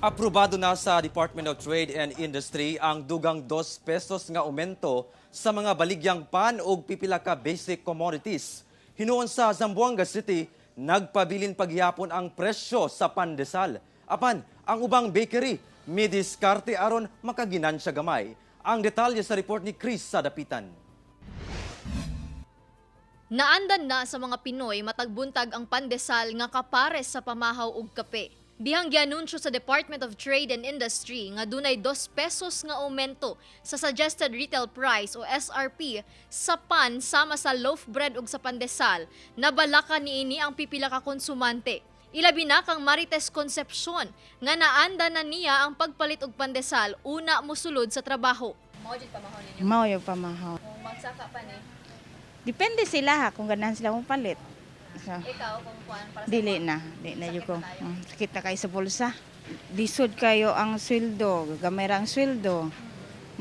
Aprobado na sa Department of Trade and Industry ang dugang 2 pesos nga aumento sa mga baligyang pan o pipila ka basic commodities. Hinuon sa Zamboanga City, nagpabilin paghihapon ang presyo sa pandesal. Apan, ang ubang bakery, midiskarte aron makaginansya gamay. Ang detalye sa report ni Chris Sadapitan. Naandan na sa mga Pinoy matagbuntag ang pandesal nga kapares sa pamahaw ug kape. Bihang gianunsyo sa Department of Trade and Industry nga dunay 2 pesos nga aumento sa suggested retail price o SRP sa pan sama sa loaf bread ug sa pandesal, nabalaka niini ang pipila ka konsumante. Ilabi na kang Marites Concepcion nga naanda na niya ang pagpalit og pandesal una mosulod sa trabaho. Mao jud pamahaw ninyo. Mao yung pamahaw. Kung magsaka pa ni. Depende sila ha kung ganahan sila mong palit. So, Ikaw kung kuan para dili na yung ko. Sakit na kayo sa bulsa. Lisod kayo ang sweldo, gamay ra ang sweldo.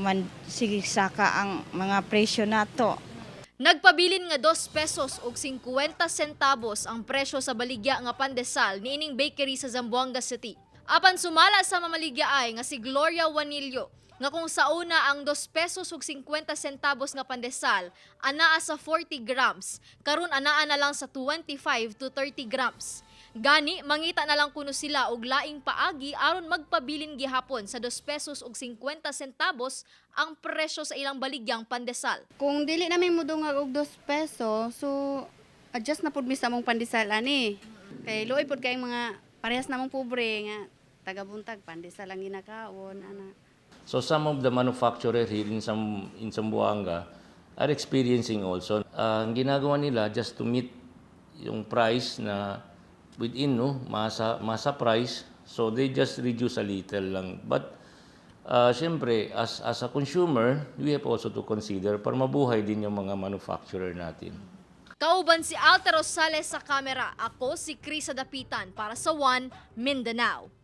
Man sige saka ang mga presyo nato. Nagpabilin nga 2 pesos ug 50 centavos ang presyo sa baligya nga pandesal niining bakery sa Zamboanga City. Apan sumala sa mamaligya ay nga si Gloria Wanillo nga kung sa una ang 2 pesos ug 50 centavos nga pandesal anaa sa 40 grams, karon anaa na lang sa 25 to 30 grams. Gani, mangita na lang kuno sila og laing paagi aron magpabilin gihapon sa 2 pesos ug 50 centavos ang presyo sa ilang baligyang pandesal. Kung dili namin mudungag og 2 peso, so adjust na pud mi sa among pandesal ani. Kay luoy pud kay mga parehas namong pobre nga taga-buntag pandesal ang ginakaon ana. So some of the manufacturers here in Zamboanga are experiencing also. Ang ginagawa nila just to meet yung price na within masa price, so they just reduce a little lang. But syempre as a consumer, we have also to consider para mabuhay din yung mga manufacturer natin. Kauban si Alter Rosales sa kamera, ako si Chris Sadapitan para sa One Mindanao.